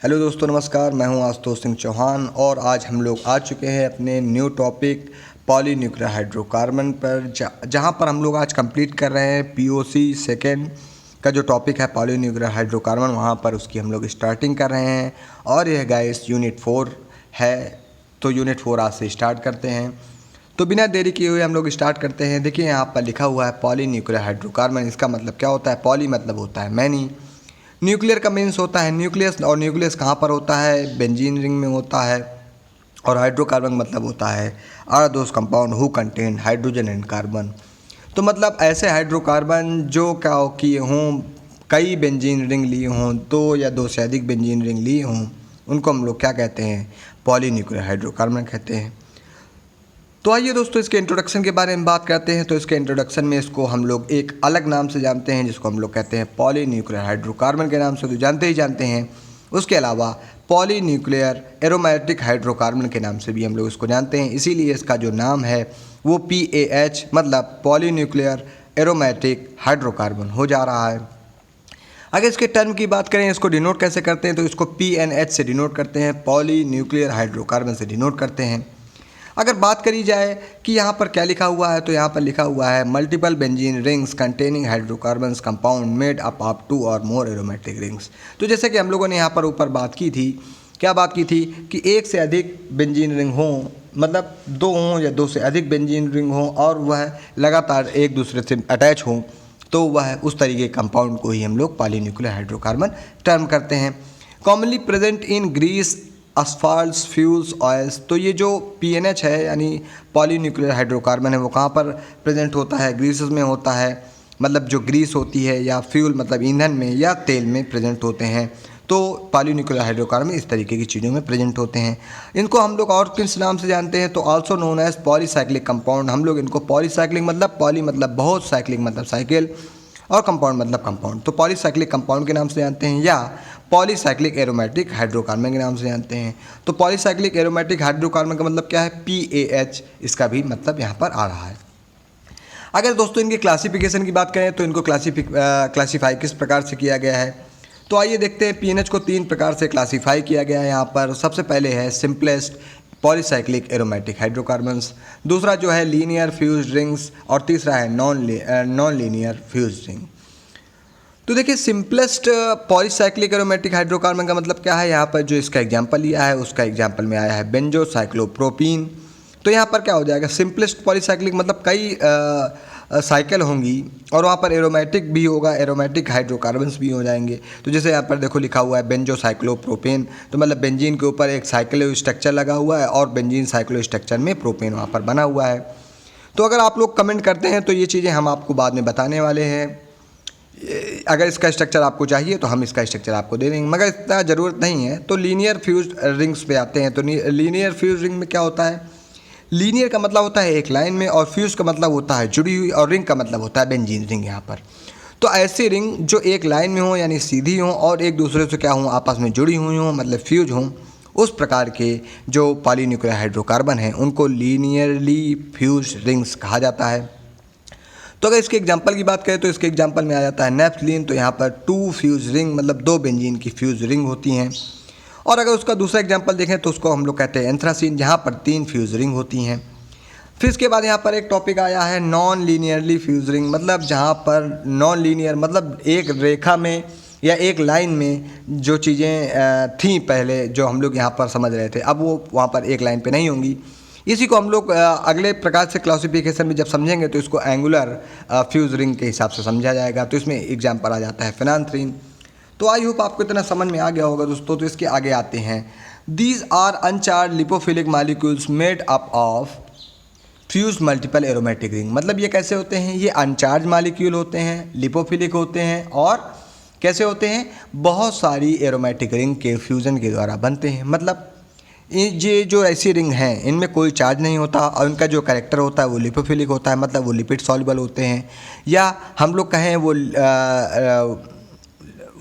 Hello दोस्तों, नमस्कार। मैं हूं आशुतोष सिंह चौहान और आज हम लोग आ चुके हैं अपने न्यू टॉपिक पॉलीन्यूक्लियर हाइड्रोकार्बन पर, जहां पर हम लोग आज कंप्लीट कर रहे हैं पीओसी सेकेंड का जो टॉपिक है पॉलीन्यूक्लियर हाइड्रोकार्बन। वहां पर उसकी हम लोग स्टार्टिंग कर रहे हैं और यह गाइस यूनिट 4 है। तो यूनिट 4 आज से स्टार्ट करते हैं। तो बिना देरी किए हुए हम लोग स्टार्ट करते हैं। देखिए यहाँ पर लिखा हुआ है पॉलीन्यूक्लियर हाइड्रोकार्बन। इसका मतलब क्या होता है? पॉली मतलब होता है मैनी, न्यूक्लियर का मीन्स होता है न्यूक्लियस, और न्यूक्लियस कहाँ पर होता है? बेंजीन रिंग में होता है। और हाइड्रोकार्बन मतलब होता है are those compound who contain hydrogen and carbon. तो मतलब ऐसे हाइड्रोकार्बन जो क्या हो किए हों, कई बेंजीन रिंग लिए हों, दो या दो से अधिक बेंजीन रिंग लिए हों, उनको हम लोग क्या कहते हैं? पॉलीन्यूक्लियर हाइड्रोकार्बन कहते हैं। तो आइए दोस्तों, इसके इंट्रोडक्शन के बारे में बात करते हैं। तो इसके इंट्रोडक्शन में इसको हम लोग एक अलग नाम से जानते हैं, जिसको हम लोग कहते हैं पॉलीन्यूक्लियर हाइड्रोकार्बन के नाम से तो जानते ही जानते हैं। उसके अलावा पॉलीन्यूक्लियर एरोमेटिक हाइड्रोकार्बन के नाम से भी हम लोग इसको जानते हैं। इसीलिए इसका जो नाम है वो PAH मतलब पॉलीन्यूक्लियर एरोमेटिक हाइड्रोकार्बन हो जा रहा है। अगर इसके टर्म की बात करें, इसको डिनोट कैसे करते हैं, तो इसको PNH से डिनोट करते हैं, पॉलीन्यूक्लियर हाइड्रोकार्बन से डिनोट करते हैं। अगर बात करी जाए कि यहाँ पर क्या लिखा हुआ है, तो यहाँ पर लिखा हुआ है multiple benzene rings containing hydrocarbons compound made up of 2 और मोर एरोमेटिक रिंग्स। तो जैसे कि हम लोगों ने यहाँ पर ऊपर बात की थी, क्या बात की थी कि एक से अधिक बेंजीन रिंग हों, मतलब दो हों या दो से अधिक बेंजीन रिंग हों और वह लगातार एक दूसरे से अटैच हों, तो वह उस तरीके के कंपाउंड को ही हम लोग पॉलीन्यूक्लियर हाइड्रोकार्बन टर्म करते हैं। Commonly present in grease, asphalts, fuels, oils. तो ये जो PNH है यानी पॉलीन्यूक्लियर हाइड्रोकार्बन है, वो कहाँ पर प्रेजेंट होता है? ग्रीसेस में होता है, मतलब जो ग्रीस होती है, या फ्यूल मतलब ईंधन में या तेल में प्रेजेंट होते हैं। तो पॉलीन्यूक्लियर हाइड्रोकार्बन इस तरीके की चीज़ों में प्रेजेंट होते हैं। इनको हम लोग और किस नाम से जानते हैं? तो also known as polycyclic compound. हम लोग इनको पॉलीसाइक्लिक मतलब पॉली मतलब बहुत, साइक्लिक मतलब साइकिल, और कंपाउंड मतलब कंपाउंड, तो पॉलीसाइक्लिक कंपाउंड के नाम से जानते हैं या पॉलीसाइक्लिक एरोमेटिक हाइड्रोकार्बन के नाम से जानते हैं। तो पॉलीसाइक्लिक एरोमेटिक हाइड्रोकार्बन का मतलब क्या है? PAH। इसका भी मतलब यहाँ पर आ रहा है। अगर दोस्तों इनकी क्लासिफिकेशन की बात करें, तो इनको क्लासीफाई किस प्रकार से किया गया है, तो आइए देखते हैं। PNH को 3 प्रकार से क्लासीफाई किया गया है यहाँ पर। सबसे पहले है सिंपलेस्ट पॉलीसाइक्लिक एरोमेटिक हाइड्रोकार्बन्स, दूसरा जो है लीनियर फ्यूज्ड रिंग्स, और तीसरा है नॉन लीनियर फ्यूज्ड रिंग। तो देखिए, सिंपलेस्ट पॉलीसाइक्लिक एरोमेटिक हाइड्रोकार्बन का मतलब क्या है? यहाँ पर जो इसका एग्जांपल लिया है, उसका एग्जांपल में आया है बेंजोसाइक्लोप्रोपीन। तो यहाँ पर क्या हो जाएगा? सिंपलेस्ट पॉलीसाइक्लिक मतलब कई साइकिल होंगी और वहाँ पर एरोमेटिक भी होगा, एरोमेटिक हाइड्रोकार्बन्स भी हो जाएंगे। तो जैसे यहाँ पर देखो लिखा हुआ है बेंजोसाइक्लोप्रोपेन, तो मतलब बेंजीन के ऊपर एक साइक्लो स्ट्रक्चर लगा हुआ है और बेंजीन साइक्लो स्ट्रक्चर में प्रोपेन वहाँ पर बना हुआ है। तो अगर आप लोग कमेंट करते हैं तो ये चीज़ें हम आपको बाद में बताने वाले हैं। अगर इसका स्ट्रक्चर आपको चाहिए तो हम इसका स्ट्रक्चर आपको दे देंगे, मगर इतना ज़रूरत नहीं है। तो लीनियर फ्यूज रिंग्स पे आते हैं। तो लीनियर फ्यूज रिंग में क्या होता है? लीनियर का मतलब होता है एक लाइन में, और फ्यूज का मतलब होता है जुड़ी हुई, और रिंग का मतलब होता है बेंजीन रिंग यहाँ पर। तो ऐसी रिंग जो एक लाइन में हो यानी सीधी हो और एक दूसरे से क्या हों, आपस में जुड़ी हुई हों, मतलब फ्यूज हों, उस प्रकार के जो पॉलीन्यूक्लियर हाइड्रोकार्बन हैं उनको लीनियरली फ्यूज रिंग्स कहा जाता है। तो अगर इसके एग्जांपल की बात करें, तो इसके एग्जांपल में आ जाता है नेफ्थलीन। तो यहाँ पर 2 फ्यूज रिंग मतलब 2 बेंजीन की फ्यूज रिंग होती हैं। और अगर उसका दूसरा एग्जांपल देखें तो उसको हम लोग कहते हैं एंथ्रासीन, जहाँ पर 3 फ्यूज रिंग होती हैं। फिर इसके बाद यहाँ पर एक टॉपिक आया है नॉन लीनियरली फ्यूज रिंग, मतलब जहाँ पर नॉन लीनियर मतलब एक रेखा में या एक लाइन में जो चीज़ें थीं पहले, जो हम लोग यहाँ पर समझ रहे थे, अब वो वहाँ पर एक लाइन पे नहीं होंगी। इसी को हम लोग अगले प्रकार से क्लासिफिकेशन में जब समझेंगे तो इसको एंगुलर फ्यूज रिंग के हिसाब से समझा जाएगा। तो इसमें एग्जाम्पल आ जाता है फेनांथ्रीन। तो आई होप आपको इतना समझ में आ गया होगा दोस्तों। तो इसके आगे आते हैं, these are uncharge lipophilic molecules made up of fuse multiple aromatic ring. मतलब ये कैसे होते हैं? ये अनचार्ज मॉलिक्यूल होते हैं, लिपोफिलिक होते हैं, और कैसे होते हैं? बहुत सारी एरोमेटिक रिंग के फ्यूज़न के द्वारा बनते हैं। मतलब ये जो ऐसी रिंग हैं इनमें कोई चार्ज नहीं होता और इनका जो कैरेक्टर होता है वो लिपोफिलिक होता है, मतलब वो लिपिड सॉल्युबल होते हैं, या हम लोग कहें वो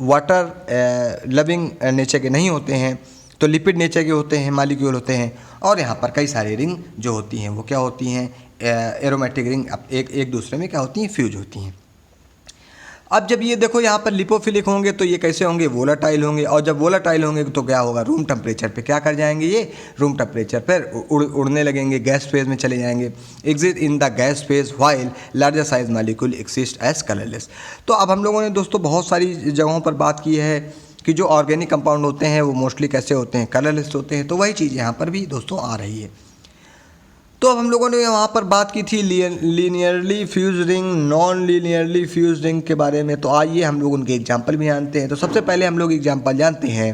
वाटर लविंग नेचर के नहीं होते हैं, तो लिपिड नेचर के होते हैं, मॉलिक्यूल होते हैं। और यहाँ पर कई सारी रिंग जो होती हैं वो क्या होती हैं? एरोमेटिक रिंग एक दूसरे में क्या होती हैं? फ्यूज होती हैं। अब जब ये देखो यहाँ पर लिपोफिलिक होंगे तो ये कैसे होंगे, वोलाटाइल होंगे, और जब वोलाटाइल होंगे तो क्या होगा, रूम टेम्परेचर पे क्या कर जाएंगे, ये रूम टेम्परेचर पर उड़ने लगेंगे, गैस फेज में चले जाएंगे। Exist in the gas phase while larger size molecule exist as colourless. तो अब हम लोगों ने दोस्तों बहुत सारी जगहों पर बात की है कि जो ऑर्गेनिक कंपाउंड होते हैं वो मोस्टली कैसे होते हैं, कलरलेस होते हैं। तो वही चीज़ यहाँ पर भी दोस्तों आ रही है। तो अब हम लोगों ने वहाँ पर बात की थी linearly fuse ring, non linearly fuse ring के बारे में। तो आइए हम लोग उनके एग्जाम्पल भी जानते हैं। तो सबसे पहले हम लोग एग्जाम्पल जानते हैं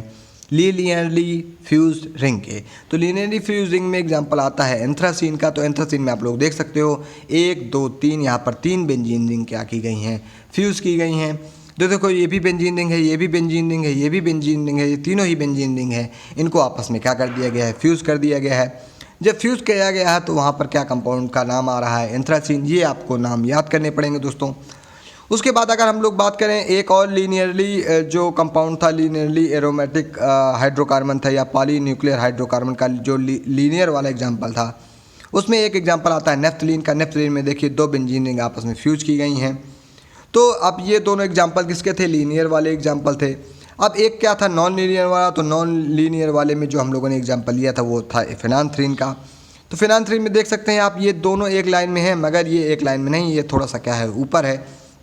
लीनियरली फ्यूज रिंग के। तो लीनियरली फ्यूज रिंग में एग्जाम्पल आता है एंथ्रासीन का। तो एंथ्रासीन में आप लोग देख सकते हो 1 2 3 यहाँ पर 3 बेंजीन रिंग क्या की गई हैं, फ्यूज़ की गई हैं। तो देखो ये भी बेंजीन रिंग है, ये भी बेंजीन रिंग है, ये भी बेंजीन रिंग है, ये तीनों ही बेंजीन रिंग है। इनको आपस में क्या कर दिया गया है, फ्यूज़ कर दिया गया है। जब फ्यूज़ किया गया है तो वहाँ पर क्या कंपाउंड का नाम आ रहा है, एंथ्रासीन। ये आपको नाम याद करने पड़ेंगे दोस्तों। उसके बाद अगर हम लोग बात करें एक और लीनियरली जो कंपाउंड था, लीनियरली एरोमेटिक हाइड्रोकार्बन था या पॉलीन्यूक्लियर हाइड्रोकार्बन का जो लीनियर वाला एग्जाम्पल था, उसमें एक एग्जाम्पल आता है नेफ्थलीन का। नेफ्थलीन में देखिए 2 बेंजीन रिंग आपस में फ्यूज की गई हैं। तो अब ये दोनों एग्जाम्पल किसके थे, लीनियर वाले एग्जाम्पल थे। अब एक क्या था नॉन लीनियर वाला। तो नॉन लीनियर वाले में जो हम लोगों ने एग्जाम्पल लिया था वो था फिनांथ्रीन का। तो फिनांथ्रीन में देख सकते हैं आप ये दोनों एक लाइन में हैं, मगर ये एक लाइन में नहीं, ये थोड़ा सा क्या है ऊपर है।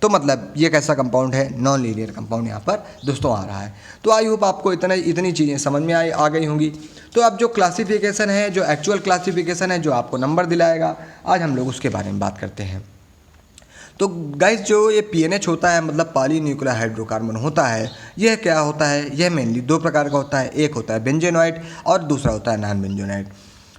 तो मतलब ये कैसा कंपाउंड है, नॉन लीनियर कंपाउंड यहाँ पर दोस्तों आ रहा है। तो आई होप आपको इतनी चीज़ें समझ में आ गई होंगी। तो अब जो क्लासिफिकेशन है, जो एक्चुअल क्लासिफिकेशन है, जो आपको नंबर दिलाएगा, आज हम लोग उसके बारे में बात करते हैं। तो गाइस जो ये पीएनएच होता है मतलब पॉलीन्यूक्लियर हाइड्रोकार्बन होता है, यह क्या होता है, यह मेनली 2 प्रकार का होता है। एक होता है बेंजोनाइट और दूसरा होता है नॉन बेंजोनाइट।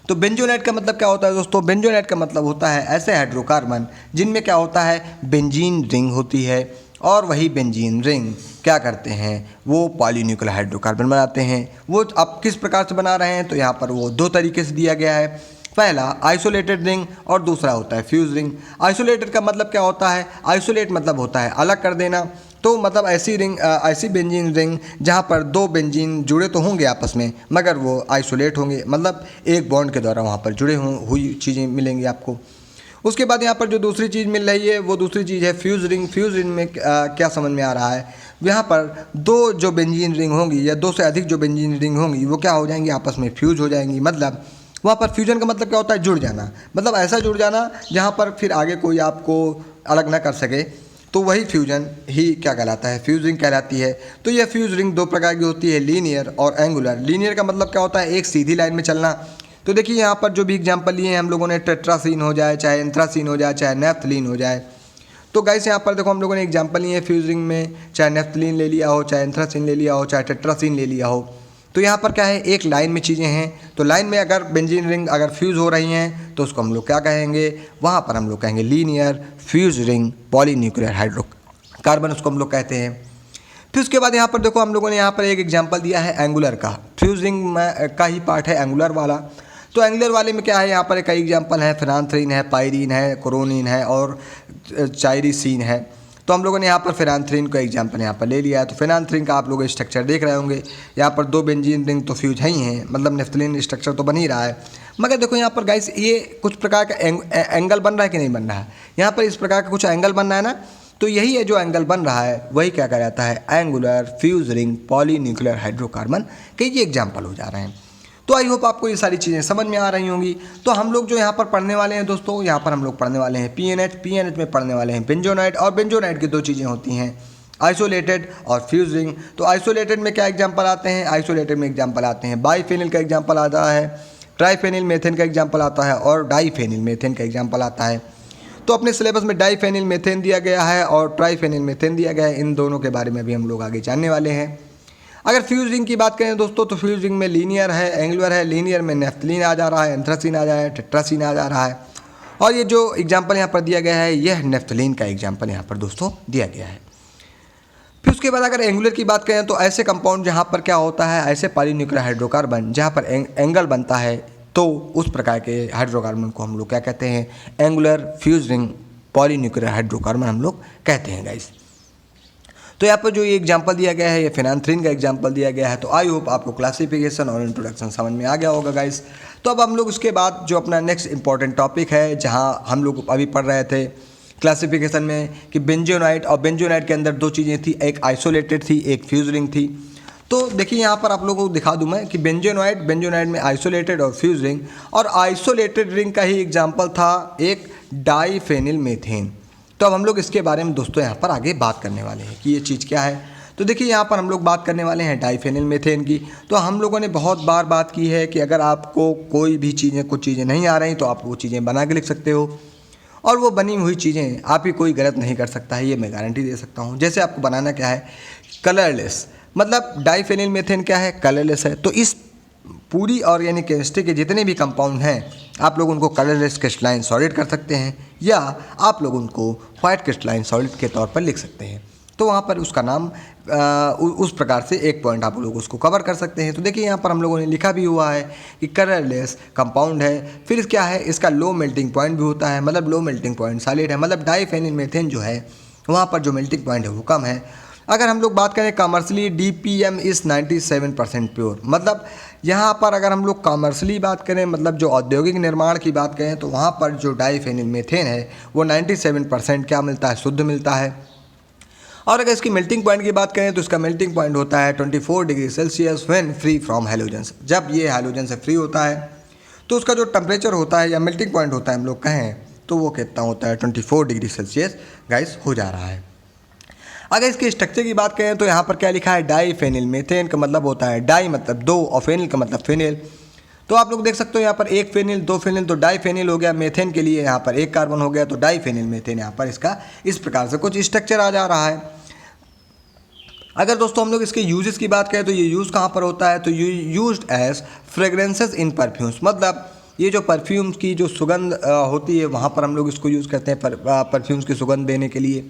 तो बेंजोनाइट का मतलब क्या होता है दोस्तों, बेंजोनाइट का मतलब होता है ऐसे हाइड्रोकार्बन जिनमें क्या होता है, बेंजीन रिंग होती है, और वही बेंजीन रिंग क्या करते हैं, वो पॉलीन्यूक्लियर हाइड्रोकार्बन बनाते हैं। वो अब किस प्रकार से बना रहे हैं, तो यहाँ पर वो 2 तरीके से दिया गया है। पहला आइसोलेटेड रिंग और दूसरा होता है फ्यूज रिंग। आइसोलेटेड का मतलब क्या होता है, आइसोलेट मतलब होता है अलग कर देना। तो मतलब ऐसी रिंग, ऐसी बेंजीन रिंग जहाँ पर 2 बेंजीन जुड़े तो होंगे आपस में, मगर वो आइसोलेट होंगे, मतलब एक बॉन्ड के द्वारा वहाँ पर जुड़े हुई चीज़ें मिलेंगी आपको। उसके बाद यहाँ पर जो दूसरी चीज़ मिल रही है वो दूसरी चीज़ है फ्यूज रिंग। फ्यूज रिंग में क्या समझ में आ रहा है, यहाँ पर 2 जो बेंजीन रिंग होंगी या 2 से अधिक जो बेंजीन रिंग होंगी वो क्या हो जाएंगी, आपस में फ्यूज हो जाएंगी। मतलब वहाँ पर फ्यूजन का मतलब क्या होता है, जुड़ जाना। मतलब ऐसा जुड़ जाना जहाँ पर फिर आगे कोई आपको अलग ना कर सके। तो वही फ्यूजन ही क्या कहलाता है, फ्यूज रिंग कहलाती है। तो यह फ्यूज रिंग 2 प्रकार की होती है, लीनियर और एंगुलर। लीनियर का मतलब क्या होता है, एक सीधी लाइन में चलना। तो देखिए यहाँ पर जो भी एग्जाम्पल लिए हैं हम लोगों ने, टेट्रासीन हो जाए, चाहे एंथ्रासीन हो जाए, चाहे नेफ्थलीन हो जाए। तो गाइस यहाँ पर देखो हम लोगों ने एग्जाम्पल लिए हैं फ्यूज रिंग में, चाहे नेफ्थलीन ले लिया हो, चाहे एंथ्रासीन ले लिया हो, चाहे टेट्रासीन ले लिया हो। तो यहाँ पर क्या है, एक लाइन में चीज़ें हैं। तो लाइन में अगर बेंजीन रिंग अगर फ्यूज़ हो रही हैं तो उसको हम लोग क्या कहेंगे, वहाँ पर हम लोग कहेंगे linear fuse ring polynuclear hydrocarbon, उसको हम लोग कहते हैं। फिर उसके बाद यहाँ पर देखो हम लोगों ने यहाँ पर एक एग्जाम्पल दिया है एंगुलर का। फ्यूज रिंग का ही पार्ट है एंगुलर वाला। तो एंगुलर वाले में क्या है, यहाँ पर कई एग्जाम्पल हैं, फिनांथ्रीन है, पायरीन है, कोरोनिन है और चायरीसीन है। तो हम लोगों ने यहाँ पर फिनांथ्रीन का एग्जाम्पल यहाँ पर ले लिया है। तो फिनांथ्रीन का आप लोग स्ट्रक्चर देख रहे होंगे, यहाँ पर 2 बेंजीन रिंग तो फ्यूज है ही हैं, मतलब नेफ्थलीन स्ट्रक्चर तो बन ही रहा है। मगर देखो यहाँ पर गाइस ये कुछ प्रकार का एंगल बन रहा है कि नहीं बन रहा है, यहाँ पर इस प्रकार का कुछ एंगल बन रहा है ना। तो यही है जो एंगल बन रहा है वही क्या कहलाता है, angular fuse ring polynuclear hydrocarbon के ये एग्जाम्पल हो जा रहे हैं। तो आई होप आपको ये सारी चीज़ें समझ में आ रही होंगी। तो हम लोग जो यहाँ पर पढ़ने वाले हैं दोस्तों, यहाँ पर हम लोग पढ़ने वाले हैं पीएनएच। पीएनएच में पढ़ने वाले हैं बेंजोनाइट, और बेंजोनाइट की 2 चीज़ें होती हैं, आइसोलेटेड और फ्यूज रिंग। तो आइसोलेटेड में क्या एग्जाम्पल आते हैं, आइसोलेटेड में एग्जाम्पल आते हैं बाईफेनिल का एग्जाम्पल आता है, ट्राईफेनिल मेथेन का एग्जाम्पल आता है और डाईफेनिल मेथेन का एग्जाम्पल आता है। तो अपने सिलेबस में डाईफेनिल मेथेन दिया गया है और ट्राईफेनिल मेथेन दिया गया है। इन दोनों के बारे में भी हम लोग आगे जानने वाले हैं। अगर फ्यूज रिंग की बात करें दोस्तों, तो फ्यूज रिंग में लीनियर है, एंगुलर है। लीनियर में नेफ्थलीन आ जा रहा है, एंथ्रासीन आ जा रहा है, टेट्रासीन आ जा रहा है। और ये जो एग्जाम्पल यहाँ पर दिया गया है यह नेफ्थलीन का एग्जाम्पल यहाँ पर दोस्तों दिया गया है। फिर उसके बाद अगर एंगुलर की बात करें तो ऐसे कंपाउंड जहाँ पर क्या होता है, ऐसे पॉलीन्यूक्लियर हाइड्रोकार्बन जहाँ पर एंगल बनता है, तो उस प्रकार के हाइड्रोकार्बन को हम लोग क्या कहते हैं, angular fuse ring polynuclear hydrocarbon हम लोग कहते हैं गाइस। तो यहाँ पर जो ये एग्जांपल दिया गया है ये फिनांथ्रीन का एग्जांपल दिया गया है। तो आई होप आपको क्लासिफिकेशन और इंट्रोडक्शन समझ में आ गया होगा गाइस। तो अब हम लोग उसके बाद जो अपना नेक्स्ट इंपॉर्टेंट टॉपिक है, जहाँ हम लोग अभी पढ़ रहे थे क्लासिफिकेशन में कि बेंजोनाइट, और बेंजोनाइट के अंदर दो चीज़ें थी, एक आइसोलेटेड थी, एक फ्यूज रिंग थी। तो देखिए यहाँ पर आप लोगों को दिखा दूं मैं कि बेंजोनाइट में आइसोलेटेड और फ्यूज रिंग, और आइसोलेटेड रिंग का ही एग्जांपल था एक डाइफेनिल मीथेन। तो अब हम लोग इसके बारे में दोस्तों यहाँ पर आगे बात करने वाले हैं कि ये चीज़ क्या है। तो देखिए यहाँ पर हम लोग बात करने वाले हैं डाइफेनिल मीथेन की। तो हम लोगों ने बहुत बार बात की है कि अगर आपको कोई भी चीज़ें, कुछ चीज़ें नहीं आ रही तो आप वो चीज़ें बना के लिख सकते हो, और वो बनी हुई चीज़ें आप ही कोई गलत नहीं कर सकता है, ये मैं गारंटी दे सकता हूँ। जैसे आपको बनाना क्या है, कलरलेस, मतलब डाइफेनिल मीथेन क्या है, कलरलेस है। तो इस पूरी ऑर्गेनिक केमिस्ट्री के जितने भी कंपाउंड हैं आप लोग उनको कलरलेस क्रिस्टलाइन सॉलिड कर सकते हैं, या आप लोग उनको वाइट क्रिस्टलाइन सॉलिड के तौर पर लिख सकते हैं। तो वहाँ पर उसका नाम उस प्रकार से एक पॉइंट आप लोग उसको कवर कर सकते हैं। तो देखिए यहाँ पर हम लोगों ने लिखा भी हुआ है कि कलरलेस कंपाउंड है, फिर क्या है, इसका लो मेल्टिंग पॉइंट भी होता है, मतलब लो मेल्टिंग पॉइंट सॉलिड है, मतलब डाइफेनिल मीथेन जो है वहाँ पर जो मेल्टिंग पॉइंट है वो कम है। अगर हम लोग बात करें कमर्शली, DPM इज़ 97% प्योर, मतलब यहाँ पर अगर हम लोग कमर्शली बात करें, मतलब जो औद्योगिक निर्माण की बात करें, तो वहाँ पर जो डाइफेनिल मीथेन है वो 97% क्या मिलता है, शुद्ध मिलता है। और अगर इसकी मेल्टिंग पॉइंट की बात करें तो इसका मेल्टिंग पॉइंट होता है 24 degree Celsius when free from halogens. जब ये हैलोजन से फ्री होता है तो उसका जो टेम्परेचर होता है या मेल्टिंग पॉइंट होता है हम लोग कहें तो वो कितना होता है, 24 डिग्री सेल्सियस गाइस हो जा रहा है। अगर इसके स्ट्रक्चर की बात करें तो यहाँ पर क्या लिखा है, डाइफेनिल मीथेन का मतलब होता है डाई मतलब दो, और फेनिल का मतलब फेनिल। तो आप लोग देख सकते हो यहाँ पर एक फेनिल, दो फेनिल, तो डाइफेनिल हो गया। मीथेन के लिए यहाँ पर एक कार्बन हो गया, तो डाइफेनिल मीथेन यहाँ पर इसका इस प्रकार से कुछ स्ट्रक्चर आ जा रहा है। अगर दोस्तों हम लोग इसके यूजेस की बात करें तो ये यूज़ कहाँ पर होता है, तो यूज्ड एज फ्रेगरेंसेस इन परफ्यूम्स, मतलब ये जो परफ्यूम्स की जो सुगंध होती है वहाँ पर हम लोग इसको यूज़ करते हैं परफ्यूम्स की सुगंध देने के लिए,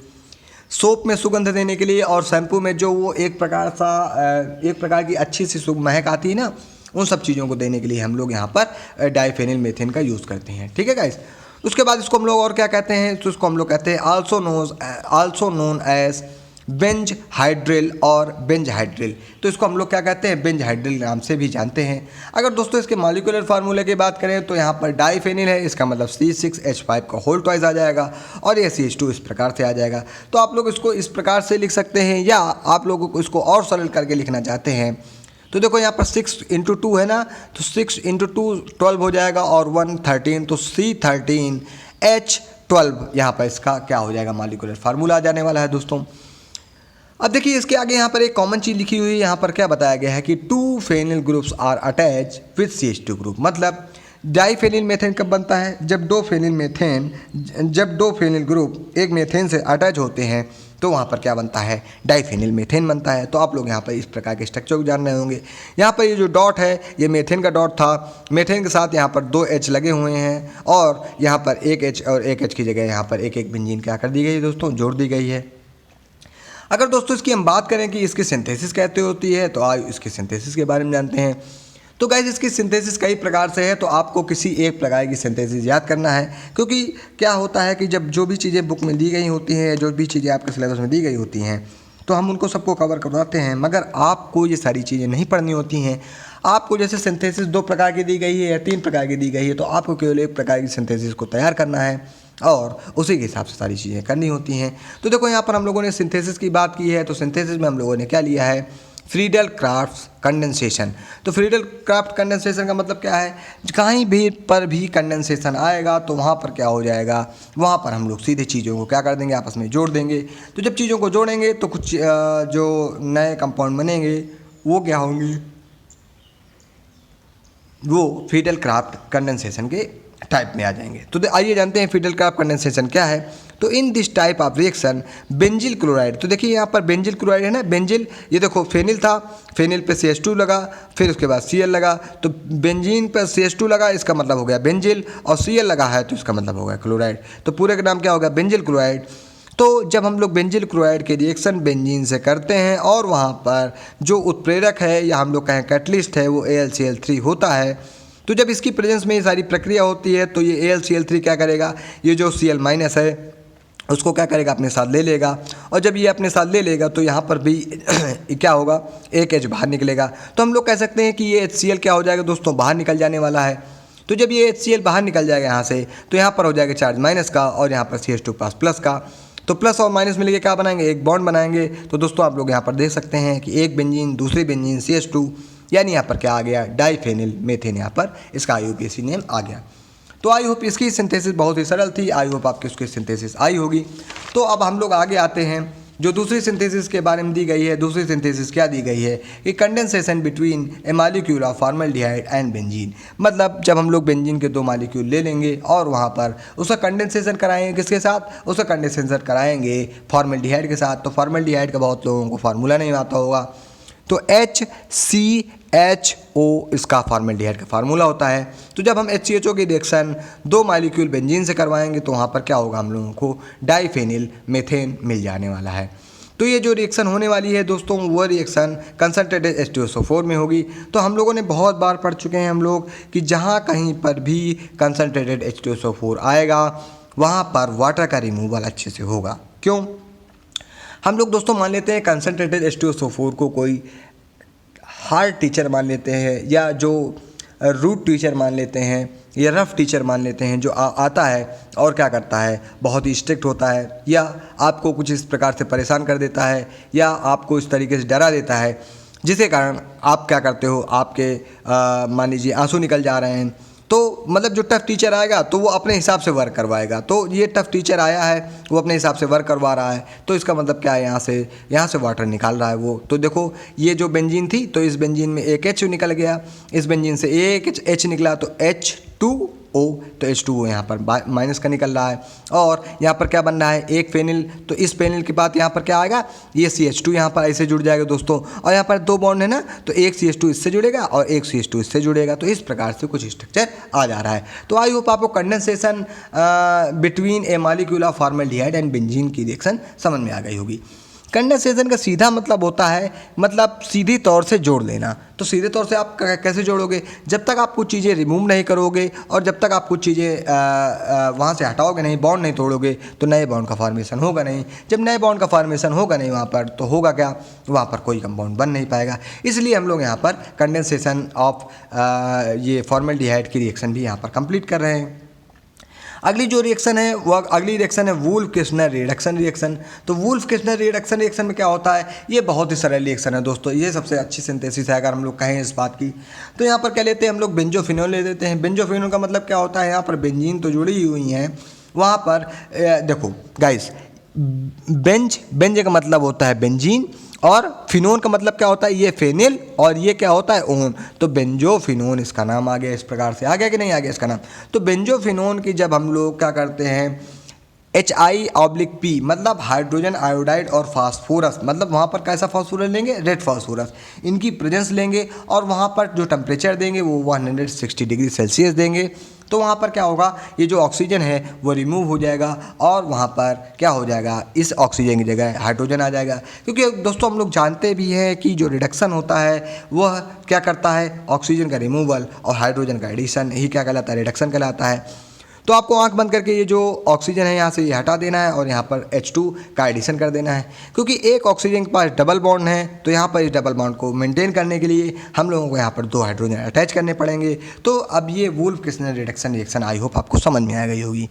सोप में सुगंध देने के लिए, और शैम्पू में जो वो एक प्रकार की अच्छी सी महक आती है ना, उन सब चीज़ों को देने के लिए हम लोग यहाँ पर डाइफेनिल मीथेन का यूज़ करते हैं। ठीक है गाइस। उसके बाद इसको हम लोग और क्या कहते हैं, तो इसको हम लोग कहते हैं also known as benzhydryl और बेंज हाइड्रिल। तो इसको हम लोग क्या कहते हैं, बेंज हाइड्रिल नाम से भी जानते हैं। अगर दोस्तों इसके मॉलिक्यूलर फार्मूले की बात करें तो यहाँ पर डाइफेनिल है, इसका मतलब C6H5 का होल ट्वाइस आ जाएगा, और ये CH2 इस प्रकार से आ जाएगा। तो आप लोग इसको इस प्रकार से लिख सकते हैं, या आप लोगों को इसको और सरल करके लिखना चाहते हैं तो देखो यहाँ पर 6 × 2 है ना, तो 6 × 2 12 हो जाएगा, और 1 13, तो C13H12 यहाँ पर इसका क्या हो जाएगा, मॉलिक्यूलर फार्मूला आ जाने वाला है दोस्तों। अब देखिए इसके आगे यहाँ पर एक कॉमन चीज़ लिखी हुई है, यहाँ पर क्या बताया गया है कि 2 phenyl groups are attach with CH2 group. मतलब डाइफेनिल मीथेन कब बनता है, जब दो फेनिल ग्रुप एक मीथेन से अटैच होते हैं तो वहाँ पर क्या बनता है, डाइफेनिल मीथेन बनता है। तो आप लोग यहाँ पर इस प्रकार के स्ट्रक्चर को जान रहे होंगे। यहाँ पर ये जो डॉट है ये मीथेन का डॉट था, मीथेन के साथ यहाँ पर 2 H लगे हुए हैं, और यहाँ पर एक H और एक H की जगह यहाँ पर एक बेंजीन क्या कर दी गई है दोस्तों, जोड़ दी गई है। अगर दोस्तों इसकी हम बात करें कि इसकी सिंथेसिस कैसे होती है, तो आज इसकी सिंथेसिस के बारे में जानते हैं। तो गाइस इसकी सिंथेसिस कई प्रकार से है, तो आपको किसी एक प्रकार की सिंथेसिस याद करना है, क्योंकि क्या होता है कि जब जो भी चीज़ें बुक में दी गई होती हैं, जो भी चीज़ें आपके सिलेबस में दी गई होती हैं, तो हम उनको सबको कवर करवाते हैं, मगर आपको ये सारी चीज़ें नहीं पढ़नी होती हैं। आपको जैसे सिंथेसिस 2 प्रकार की दी गई है या 3 प्रकार की दी गई है, तो आपको केवल एक प्रकार की सिंथेसिस को तैयार करना है और उसी के हिसाब से सारी चीज़ें करनी होती हैं। तो देखो यहाँ पर हम लोगों ने सिंथेसिस की बात की है, तो सिंथेसिस में हम लोगों ने क्या लिया है, फ्रीडल क्राफ्ट कंडेंसेशन। तो फ्रीडल क्राफ्ट कंडेंसेशन का मतलब क्या है, कहीं भी पर भी कंडेंसेशन आएगा तो वहाँ पर क्या हो जाएगा, वहाँ पर हम लोग सीधे चीज़ों को क्या कर देंगे, आपस में जोड़ देंगे। तो जब चीज़ों को जोड़ेंगे तो कुछ जो नए कंपाउंड बनेंगे वो क्या होंगे, वो फ्रीडल क्राफ्ट कंडेंसेशन के टाइप में आ जाएंगे। तो आइए जानते हैं फ्रीडल क्राफ्ट कंडेंसेशन क्या है। तो in this type of reaction benzyl chloride, तो देखिए यहाँ पर बेंजिल क्लोराइड है ना, बेंजिल, ये देखो फेनिल था, फेनिल पे CH2 लगा, फिर उसके बाद Cl लगा, तो बेंजीन पर CH2 लगा, इसका मतलब हो गया बेंजिल, और Cl लगा है तो इसका मतलब हो गया क्लोराइड। तो पूरे का नाम क्या होगा, बेंजिल क्लोराइड। तो जब हम लोग बेंजिल क्लोराइड के रिएक्शन बेंजीन से करते हैं और वहाँ पर जो उत्प्रेरक है या हम लोग कहें कैटलिस्ट है वो AlCl3 होता है, तो जब इसकी प्रेजेंस में ये सारी प्रक्रिया होती है तो ये AlCl3 क्या करेगा, ये जो Cl- है उसको क्या करेगा, अपने साथ ले लेगा, और जब ये अपने साथ ले लेगा तो यहाँ पर भी क्या होगा, एक H बाहर निकलेगा। तो हम लोग कह सकते हैं कि ये HCl क्या हो जाएगा दोस्तों, बाहर निकल जाने वाला है। तो जब ये HCl बाहर निकल जाएगा यहाँ से, तो यहाँ पर हो जाएगा चार्ज माइनस का और यहाँ पर CH2 प्लस का। तो प्लस और माइनस मिलके क्या बनाएंगे, एक बॉन्ड बनाएंगे। तो दोस्तों आप लोग यहाँ पर देख सकते हैं कि एक बेंजीन दूसरी बेंजीन CH2, यानी यहाँ पर क्या आ गया, डाइफेनिल मेथेन, यहाँ पर इसका IUPAC नेम आ गया। तो आई होप इसकी सिंथेसिस बहुत ही सरल थी, आई होप आपकी उसकी सिंथेसिस आई होगी। तो अब हम लोग आगे आते हैं जो दूसरी सिंथेसिस के बारे में दी गई है। दूसरी सिंथेसिस क्या दी गई है कि condensation between A molecule of formaldehyde and benzene. मतलब जब हम लोग बेंजीन के 2 मॉलिक्यूल ले लेंगे और वहाँ पर उसका कंडेंसेशन कराएंगे, किसके साथ, उसका कंडेंसेशन कराएंगे फॉर्मल्डिहाइड के साथ। तो फॉर्मल्डिहाइड का बहुत लोगों को फार्मूला नहीं आता होगा, तो HCHO इसका फॉर्मल्डिहाइड का फार्मूला होता है। तो जब हम HCHO की रिएक्शन 2 मॉलिक्यूल बेंजीन से करवाएंगे तो वहाँ पर क्या होगा, हम लोगों को डाइफेनिल मेथेन मिल जाने वाला है। तो ये जो रिएक्शन होने वाली है दोस्तों, वो रिएक्शन कंसंट्रेटेड H2SO4 में होगी। तो हम लोगों ने बहुत बार पढ़ चुके हैं हम लोग कि जहाँ कहीं पर भी कंसंट्रेटेड H2SO4 आएगा वहाँ पर वाटर का रिमूवल अच्छे से होगा। क्यों, हम लोग दोस्तों मान लेते हैं कंसंट्रेटेड H2SO4 को कोई हार्ड टीचर मान लेते हैं, या जो रूट टीचर मान लेते हैं, या रफ़ टीचर मान लेते हैं, जो आता है और क्या करता है, बहुत ही स्ट्रिक्ट होता है, या आपको कुछ इस प्रकार से परेशान कर देता है, या आपको इस तरीके से डरा देता है जिसके कारण आप क्या करते हो, आपके मान लीजिए आंसू निकल जा रहे हैं। तो मतलब जो टफ़ टीचर आएगा तो वो अपने हिसाब से वर्क करवाएगा। तो ये टफ़ टीचर आया है, वो अपने हिसाब से वर्क करवा रहा है, तो इसका मतलब क्या है, यहाँ से वाटर निकाल रहा है वो। तो देखो ये जो बेंजीन थी, तो इस बेंजीन में एक H निकल गया, इस बेंजीन से एक H निकला, तो H2O, तो H2O यहाँ पर माइनस का निकल रहा है। और यहाँ पर क्या बन रहा है, एक फेनिल, तो इस फेनिल के बाद यहाँ पर क्या आएगा, ये CH2 यहाँ पर ऐसे जुड़ जाएगा दोस्तों। और यहाँ पर 2 बॉन्ड है ना, तो एक CH2 इससे जुड़ेगा और एक CH2 इससे जुड़ेगा। तो इस प्रकार से कुछ स्ट्रक्चर आ जा रहा है। तो आई होप आपको condensation between A molecule of formaldehyde and benzene की रिएक्शन समझ में आ गई होगी। कंडेंसेशन का सीधा मतलब होता है, मतलब सीधी तौर से जोड़ लेना। तो सीधे तौर से आप कैसे जोड़ोगे, जब तक आप कुछ चीज़ें रिमूव नहीं करोगे और जब तक आप कुछ चीज़ें वहाँ से हटाओगे नहीं, बॉन्ड नहीं तोड़ोगे, तो नए बॉन्ड का फॉर्मेशन होगा नहीं। जब नए बॉन्ड का फॉर्मेशन होगा नहीं वहाँ पर, तो होगा क्या, वहाँ पर कोई कंपाउंड बन नहीं पाएगा। इसलिए हम लोग यहाँ पर कंडेंसेशन ऑफ ये फॉर्मल्डिहाइड की रिएक्शन भी यहाँ पर कंप्लीट कर रहे हैं। अगली जो रिएक्शन है वो अगली रिएक्शन है वुल्फ-किर्चनर रिडक्शन रिएक्शन। तो वुल्फ-किर्चनर रिडक्शन रिएक्शन में क्या होता है, ये बहुत ही सरल रिएक्शन है दोस्तों। ये सबसे अच्छी सिंथेसिस है अगर हम लोग कहें इस बात की। तो यहाँ पर क्या लेते हैं हम लोग, बेंजोफिनोल ले लेते हैं। बेंजोफिनोल का मतलब क्या होता है, यहाँ पर बेंजीन तो जुड़ी हुई हैं, वहाँ पर देखो गाइस, बेंज का मतलब होता है बेंजीन, और फिनोन का मतलब क्या होता है, ये फेनिल, और ये क्या होता है, ओन। तो बेंजोफिनोन इसका नाम आ गया, इस प्रकार से आ गया कि नहीं आ गया इसका नाम। तो बेंजोफिनोन की जब हम लोग क्या करते हैं, HI/P मतलब हाइड्रोजन आयोडाइड और फास्फोरस, मतलब वहाँ पर कैसा फास्फोरस लेंगे, रेड फास्फोरस, इनकी प्रेजेंस लेंगे और वहाँ पर जो टेम्परेचर देंगे वो 160 डिग्री सेल्सियस देंगे। तो वहाँ पर क्या होगा, ये जो ऑक्सीजन है वो रिमूव हो जाएगा और वहाँ पर क्या हो जाएगा, इस ऑक्सीजन की जगह हाइड्रोजन आ जाएगा। क्योंकि दोस्तों हम लोग जानते भी हैं कि जो रिडक्शन होता है वह क्या करता है, ऑक्सीजन का रिमूवल और हाइड्रोजन का एडिशन, यही क्या कहलाता है, रिडक्शन कहलाता है। तो आपको आंख बंद करके ये जो ऑक्सीजन है यहाँ से ये हटा देना है और यहाँ पर H2 का एडिशन कर देना है। क्योंकि एक ऑक्सीजन के पास डबल बॉन्ड है, तो यहाँ पर इस डबल बॉन्ड को मेंटेन करने के लिए हम लोगों को यहाँ पर 2 हाइड्रोजन अटैच करने पड़ेंगे। तो अब ये wolf-Kirchner reduction reaction I hope आपको समझ में आ गई होगी।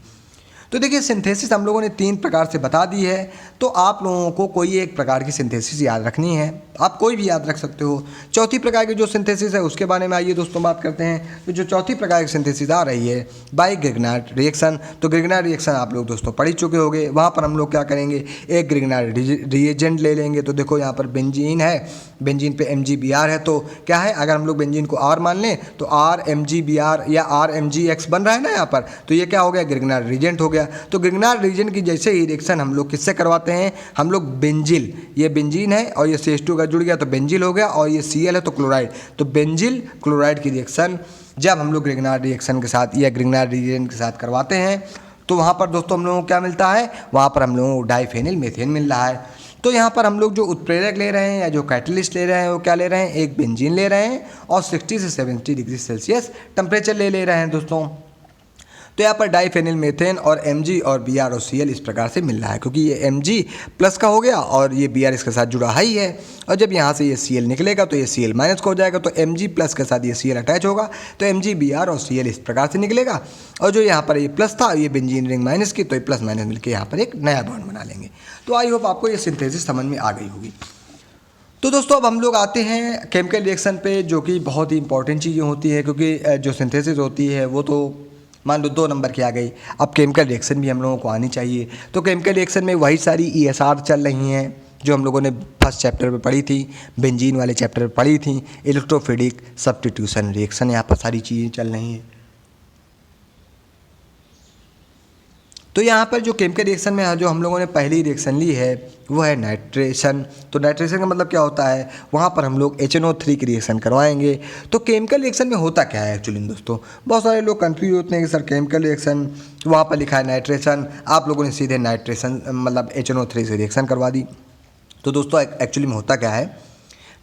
तो देखिए सिंथेसिस हम लोगों ने 3 प्रकार से बता दी है। तो आप लोगों को कोई एक प्रकार की सिंथेसिस याद रखनी है, आप कोई भी याद रख सकते हो। चौथी प्रकार की जो सिंथेसिस है उसके बारे में आइए दोस्तों बात करते हैं। तो जो चौथी प्रकार की सिंथेसिस आ रही है बाय ग्रिग्नार्ड रिएक्शन। तो ग्रिग्नार्ड रिएक्शन आप लोग दोस्तों पढ़ ही चुके होंगे। वहाँ पर हम लोग क्या करेंगे, एक ग्रिग्नार्ड रिएजेंट ले लेंगे। तो देखो यहाँ पर बेंजीन है, बेंजीन पे MgBr है, तो क्या है, अगर हम लोग बेंजीन को R मान लें तो RMgBr या RMgX बन रहा है ना यहाँ पर, तो ये क्या हो गया, ग्रिग्नार्ड रिएजेंट हो गया। तो ग्रिग्नार्ड रिएजेंट की जैसे ही रिएक्शन हम लोग किससे करवाते हैं, हम लोग बेंजिल, ये बेंजीन है और ये CH2 का जुड़ गया तो बेंजिल हो गया, और ये Cl है तो क्लोराइड, तो बेंजिल क्लोराइड की रिएक्शन जब हम लोग ग्रिग्नार्ड रिएक्शन के साथ या ग्रिग्नार्ड रिएजेंट के साथ करवाते हैं तो वहाँ पर दोस्तों हम लोगों को क्या मिलता है, वहाँ पर हम लोगों को डाइफेनिल मेथेन मिल रहा है। तो यहाँ पर हम लोग जो उत्प्रेरक ले रहे हैं या जो कैटलिस्ट ले रहे हैं वो क्या ले रहे हैं, एक बेंजीन ले रहे हैं और 60 से 70 डिग्री सेल्सियस टेम्परेचर ले रहे हैं दोस्तों। तो यहाँ पर डाइफेनिल मेथेन और Mg और Br और Cl इस प्रकार से मिल रहा है, क्योंकि ये Mg प्लस का हो गया और ये Br इसके साथ जुड़ा ही है। और जब यहाँ से ये Cl निकलेगा तो ये Cl माइनस का हो जाएगा, तो Mg प्लस के साथ ये Cl अटैच होगा, तो Mg Br और Cl इस प्रकार से निकलेगा। और जो यहाँ पर ये प्लस था, ये बेंजीन रिंग माइनस की, तो ये प्लस माइनस मिलकर यहाँ पर एक नया बॉन्ड बना लेंगे। तो आई होप आपको ये सिंथेसिस समझ में आ गई होगी। तो दोस्तों अब हम लोग आते हैं केमिकल रिएक्शन पे, जो कि बहुत ही इंपॉर्टेंट चीज़ें होती है, क्योंकि जो सिंथेसिस होती है वो तो मान लो 2 नंबर की आ गई, अब केमिकल रिएक्शन भी हम लोगों को आनी चाहिए। तो केमिकल रिएक्शन में वही सारी ESR चल रही हैं जो हम लोगों ने फर्स्ट चैप्टर में पढ़ी थी, बेंजीन वाले चैप्टर में पढ़ी थी। इलेक्ट्रोफिलिक सब्स्टिट्यूशन रिएक्शन, यहाँ पर सारी चीज़ें चल रही हैं। तो यहाँ पर जो केमिकल रिएक्शन में जो हम लोगों ने पहली रिएक्शन ली है वो है नाइट्रेशन। तो नाइट्रेशन का मतलब क्या होता है, वहाँ पर हम लोग HNO3 की रिएक्शन करवाएंगे। तो केमिकल रिएक्शन में होता क्या है एक्चुअली दोस्तों, बहुत सारे लोग कंफ्यूज होते हैं कि सर केमिकल रिएक्शन, वहाँ पर लिखा है नाइट्रेशन, आप लोगों ने सीधे नाइट्रेशन मतलब HNO3 से रिएक्शन करवा दी। तो दोस्तों एक्चुअली में होता क्या है,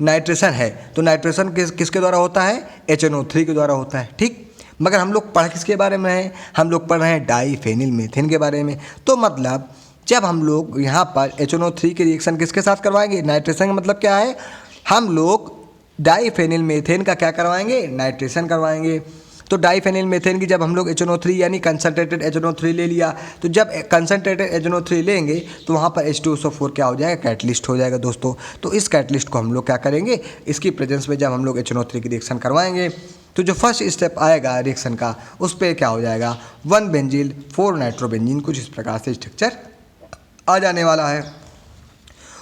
नाइट्रेशन है तो नाइट्रेशन किसके द्वारा होता है, HNO3 के द्वारा होता है, ठीक। मगर हम लोग पढ़ किसके बारे में हैं, हम लोग पढ़ रहे हैं डाइफेनिल मेथेन के बारे में। तो मतलब जब हम लोग यहाँ पर HNO3 की रिएक्शन किसके साथ करवाएंगे, नाइट्रेशन का मतलब क्या है, हम लोग डाइफेनिल मेथेन का क्या करवाएंगे, नाइट्रेशन करवाएंगे। तो डाइफेनिल मेथेन की जब हम लोग HNO3 यानी कंसनट्रेटेड HNO3 ले लिया, तो जब कंसनट्रेटेड HNO3 लेंगे तो वहाँ पर H2SO4 क्या हो जाएगा, कैटलिस्ट हो जाएगा दोस्तों। तो इस कैटलिस्ट को हम लोग क्या करेंगे, इसकी प्रेजेंस में जब हम लोग HNO3 की रिएक्शन करवाएंगे तो जो फर्स्ट स्टेप आएगा रिएक्शन का, उस पर क्या हो जाएगा, 1 बेंजील 4 नाइट्रोबेंजीन, कुछ इस प्रकार से स्ट्रक्चर आ जाने वाला है।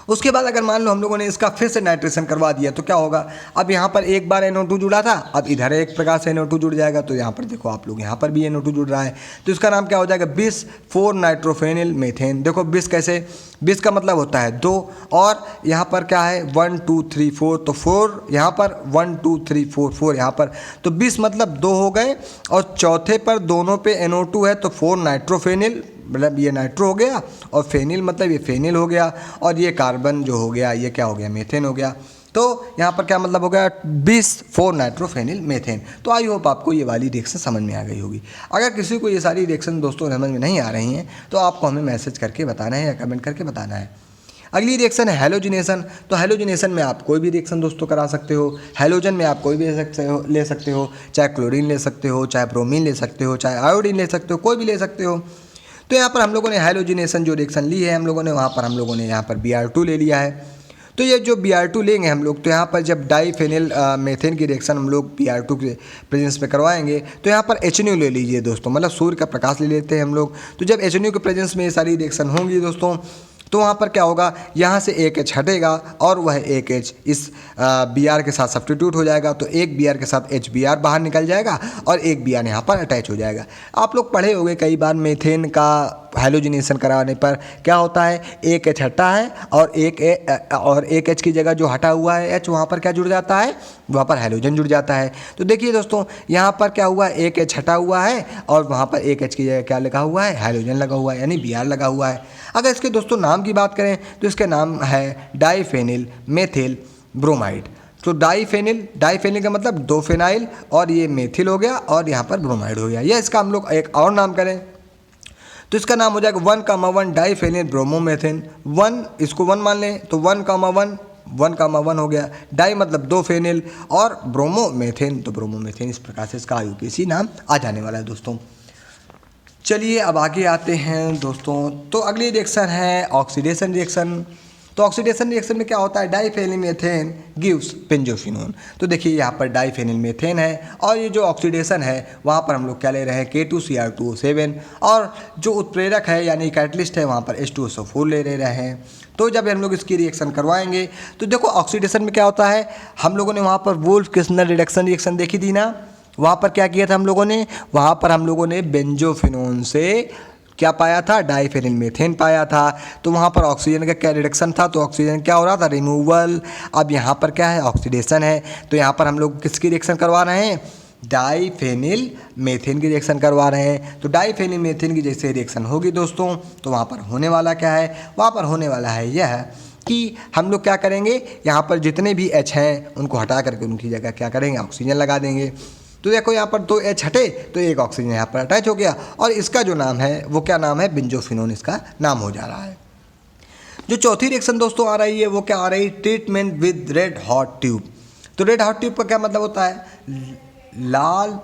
उसके बाद अगर मान लो हम लोगों ने इसका फिर से नाइट्रेशन करवा दिया तो क्या होगा, अब यहाँ पर एक बार NO2 जुड़ा था, अब इधर एक प्रकार से NO2 जुड़ जाएगा। तो यहाँ पर देखो आप लोग, यहाँ पर भी NO2 जुड़ रहा है, तो इसका नाम क्या हो जाएगा, बिस 4 नाइट्रोफेनिल मेथेन। देखो बिस कैसे, बिस का मतलब होता है 2, और यहाँ पर क्या है 1 2 3 4, तो 4 यहाँ पर 1 2 3 4 4 यहाँ पर, तो बिस मतलब 2 हो गए, और चौथे पर दोनों पे NO2 है तो 4 नाइट्रोफेनिल, मतलब ये नाइट्रो हो गया, और फेनिल मतलब ये फेनिल हो गया, और ये कार्बन जो हो गया ये क्या हो गया, मेथेन हो गया। तो यहाँ पर क्या मतलब हो गया, 20 4 नाइट्रोफेनिल मेथेन। तो आई होप आपको ये वाली रिएक्शन समझ में आ गई होगी। अगर किसी को ये सारी रिएक्शन दोस्तों समझ में नहीं आ रही हैं तो आपको हमें मैसेज करके बताना है या कमेंट करके बताना है। अगली रिएक्शन है हैलोजिनेशन। तो हैलोजिनेशन में आप कोई भी रिएक्शन दोस्तों करा सकते हो। हैलोजन में आप कोई भी ले सकते हो, चाहे क्लोरीन ले सकते हो, चाहे ब्रोमीन ले सकते हो, चाहे आयोडीन ले सकते हो, कोई भी ले सकते हो। तो यहाँ पर हम लोगों ने हैलोजिनेशन जो रिएक्शन ली है हम लोगों ने, वहाँ पर हम लोगों ने यहाँ पर Br2 ले लिया है। तो ये जो Br2 लेंगे हम लोग, तो यहाँ पर जब डाइफेनिल मेथेन की रिएक्शन हम लोग Br2 के प्रेजेंस में करवाएंगे तो यहाँ पर HNO ले लीजिए दोस्तों, मतलब सूर्य का प्रकाश ले लेते हैं हम लोग। तो जब HNO के प्रेजेंस में ये सारी रिएक्शन होंगी दोस्तों, तो वहाँ पर क्या होगा, यहाँ से एक H हटेगा और वह एक H इस Br के साथ सब्स्टिट्यूट हो जाएगा। तो एक Br के साथ HBr बाहर निकल जाएगा और एक Br यहाँ पर अटैच हो जाएगा। आप लोग पढ़े होंगे कई बार मेथेन का हैलोजिनेशन कराने पर क्या होता है, एक H हटा है और एक H की जगह जो हटा हुआ है H, वहाँ पर क्या जुड़ जाता है, वहाँ पर हैलोजन जुड़ जाता है। तो देखिए दोस्तों यहाँ पर क्या हुआ, एक H हटा हुआ है और वहाँ पर एक H की जगह क्या लगा हुआ है, हैलोजन लगा हुआ है, यानी Br लगा हुआ है। अगर इसके दोस्तों नाम की बात करें तो इसके नाम है डाइफेनिल मेथिल ब्रोमाइड। तो डाइफेनिल का मतलब 2 फेनाइल, और ये मेथिल हो गया और यहाँ पर ब्रोमाइड हो गया। या इसका हम लोग एक और नाम करें तो इसका नाम हो जाएगा 1,1 डाइफेनिल ब्रोमोमेथेन। 1 इसको 1 मान लें तो 1,1 हो गया। डाई मतलब 2 फेनिल और ब्रोमोमेथेन, तो ब्रोमोमेथेन इस प्रकार से इसका IUPAC नाम आ जाने वाला है दोस्तों। चलिए अब आगे आते हैं दोस्तों। तो अगली रिएक्शन है ऑक्सीडेशन रिएक्शन। तो ऑक्सीडेशन रिएक्शन में क्या होता है, डाइफेनिल मेथेन गिव्स बेंजोफिनोन। तो देखिए यहाँ पर डाइफेनिल मेथेन है और ये जो ऑक्सीडेशन है वहाँ पर हम लोग क्या ले रहे हैं, K2Cr2O7, और जो उत्प्रेरक है यानी कैटलिस्ट है वहाँ पर H2SO4 ले रहे हैं। तो जब हम लोग इसकी रिएक्शन करवाएंगे तो देखो ऑक्सीडेशन में क्या होता है, हम लोगों ने वहाँ पर वोल्फ-किर्चनर रिएक्शन देखी थी ना, वहाँ पर क्या किया था हम लोगों ने, वहाँ पर हम लोगों ने बेंजोफिनोन से क्या पाया था, डाइफेनिल मेथेन पाया था। तो वहाँ पर ऑक्सीजन का क्या रिडक्शन था, तो ऑक्सीजन क्या हो रहा था, रिमूवल। अब यहाँ पर क्या है, ऑक्सीडेशन है। तो यहाँ पर हम लोग किसकी रिएक्शन करवा रहे हैं, डाइफेनिल मेथेन की रिएक्शन करवा रहे हैं। तो डाइफेनिल मेथेन की जैसे रिएक्शन होगी दोस्तों, तो वहाँ पर होने वाला क्या है, वहाँ पर होने वाला है यह कि हम लोग क्या करेंगे, यहाँ पर जितने भी H हैं उनको हटा करके उनकी जगह क्या करेंगे, ऑक्सीजन लगा देंगे। तो देखो यहाँ पर 2 H हटे तो एक ऑक्सीजन यहाँ पर अटैच हो गया और इसका जो नाम है वो क्या नाम है, बेंजोफिनोन इसका नाम हो जा रहा है। जो चौथी रिएक्शन दोस्तों आ रही है वो क्या आ रही है, treatment with red hot tube. तो रेड हॉट ट्यूब का क्या मतलब होता है, लाल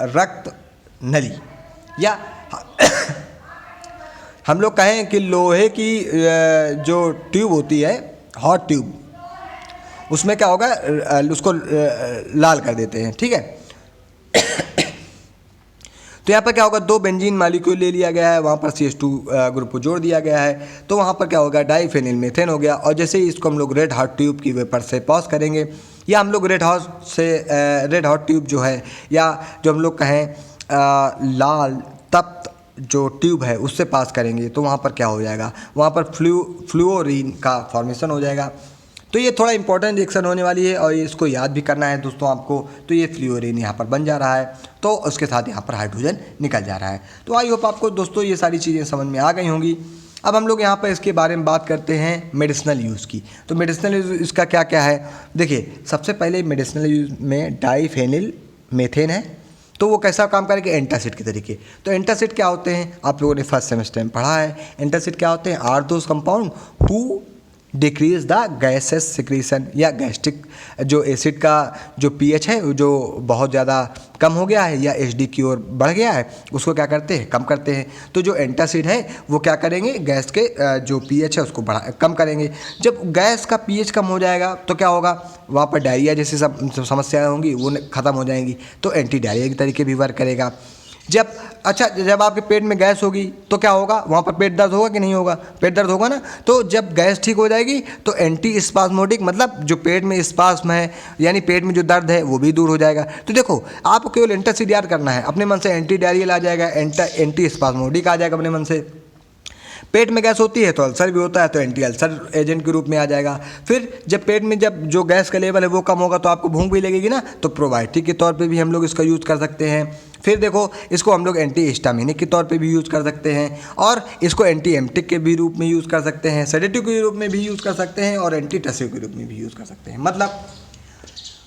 रक्त नली, या हम लोग कहें कि लोहे की जो ट्यूब होती है हॉट ट्यूब, उसमें क्या होगा, उसको लाल कर देते हैं, ठीक है। तो यहाँ पर क्या होगा, 2 बेंजीन मालिक्यूल ले लिया गया है, वहाँ पर CH2 ग्रुप को जोड़ दिया गया है, तो वहाँ पर क्या होगा, डाइफेनिल मीथेन हो गया। और जैसे ही इसको हम लोग रेड हॉट ट्यूब की वेपर से पास करेंगे, या हम लोग रेड हॉट ट्यूब जो है, या जो हम लोग कहें लाल तप्त जो ट्यूब है उससे पास करेंगे, तो वहाँ पर क्या हो जाएगा, वहाँ पर फ्लूओरीन का फॉर्मेशन हो जाएगा। तो ये थोड़ा इंपॉर्टेंट रिएक्शन होने वाली है और इसको याद भी करना है दोस्तों आपको। तो ये फ्लूओरीन यहाँ पर बन जा रहा है, तो उसके साथ यहाँ पर हाइड्रोजन निकल जा रहा है। तो आई होप आपको दोस्तों ये सारी चीज़ें समझ में आ गई होंगी। अब हम लोग यहाँ पर इसके बारे में बात करते हैं मेडिसिनल यूज़ की। तो मेडिसिनल यूज़ इसका क्या क्या है, देखिए सबसे पहले मेडिसिनल यूज़ में डाइफेनिल मीथेन है, तो वो कैसा काम करेगा, एंटासिड के तरीके। तो एंटासिड क्या होते हैं, आप लोगों ने फर्स्ट सेमेस्टर में पढ़ा है। एंटासिड क्या होते हैं, are those compound who decrease the gases secretion, या गैस्ट्रिक जो एसिड का जो pH है जो बहुत ज़्यादा कम हो गया है या HD की ओर बढ़ गया है, उसको क्या करते हैं, कम करते हैं। तो जो एंटासिड है वो क्या करेंगे, गैस के जो pH है उसको कम करेंगे। जब गैस का pH कम हो जाएगा तो क्या होगा, वहाँ पर डायरिया जैसी सब समस्याएं होंगी वो ख़त्म हो जाएंगी, तो एंटी डायरिया के तरीके भी वर्क करेगा। जब आपके पेट में गैस होगी तो क्या होगा, वहाँ पर पेट दर्द होगा कि नहीं होगा, पेट दर्द होगा ना। तो जब गैस ठीक हो जाएगी तो एंटी स्पास्मोडिक, मतलब जो पेट में स्पास्म है यानी पेट में जो दर्द है वो भी दूर हो जाएगा। तो देखो आपको केवल एंटासिड याद करना है, अपने मन से एंटी डायरियल आ जाएगा, एंटी स्पास्मोडिक आ जाएगा अपने मन से। पेट में गैस होती है तो अल्सर भी होता है, तो एंटी अल्सर एजेंट के रूप में आ जाएगा। फिर जब पेट में जब जो गैस का लेवल है वो कम होगा तो आपको भूख भी लगेगी ना, तो प्रोबायोटिक के तौर पे भी हम लोग इसका यूज़ कर सकते हैं। फिर देखो इसको हम लोग एंटी हिस्टामिनिक के तौर पे भी यूज़ कर सकते हैं, और इसको एंटी एम्प्टिक के भी रूप में यूज़ कर सकते हैं, सेडेटिव के रूप में भी यूज़ कर सकते हैं, और एंटी टसिव के रूप में भी यूज़ कर सकते हैं। मतलब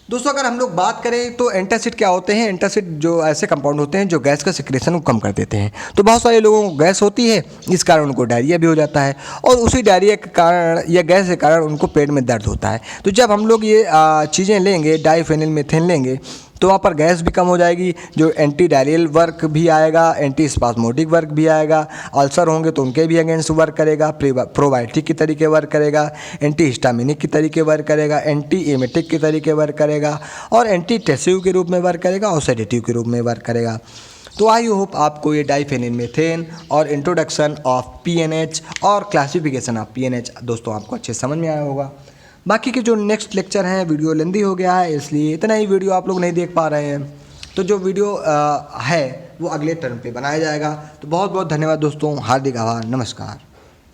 दोस्तों अगर हम लोग बात करें तो एंटासिड क्या होते हैं, एंटासिड जो ऐसे कंपाउंड होते हैं जो गैस का सिक्रेशन को कम कर देते हैं। तो बहुत सारे लोगों को गैस होती है, इस कारण उनको डायरिया भी हो जाता है, और उसी डायरिया के कारण या गैस के कारण उनको पेट में दर्द होता है। तो जब हम लोग ये चीज़ें लेंगे, डाइफेनिल मीथेन लेंगे, तो वहाँ पर गैस भी कम हो जाएगी, जो एंटी डायरियल वर्क भी आएगा, एंटी स्पास्मोडिक वर्क भी आएगा, अल्सर होंगे तो उनके भी अगेंस्ट वर्क करेगा, प्रोबायोटिक के तरीके वर्क करेगा, एंटी हिस्टामिनिक के तरीके वर्क करेगा, एंटी एमेटिक के तरीके वर्क करेगा, और एंटी टेसिव के रूप में वर्क करेगा, और सेडेटिव के रूप में वर्क करेगा। तो आई होप आपको ये डाइफेनिल मीथेन और इंट्रोडक्शन ऑफ PNH और क्लासिफिकेशन ऑफ PNH दोस्तों आपको अच्छे समझ में आया होगा। बाकी के जो नेक्स्ट लेक्चर हैं, वीडियो लेंदी हो गया है इसलिए इतना ही वीडियो आप लोग नहीं देख पा रहे हैं, तो जो वीडियो है वो अगले टर्म पे बनाया जाएगा। तो बहुत बहुत धन्यवाद दोस्तों, हार्दिक आभार, नमस्कार।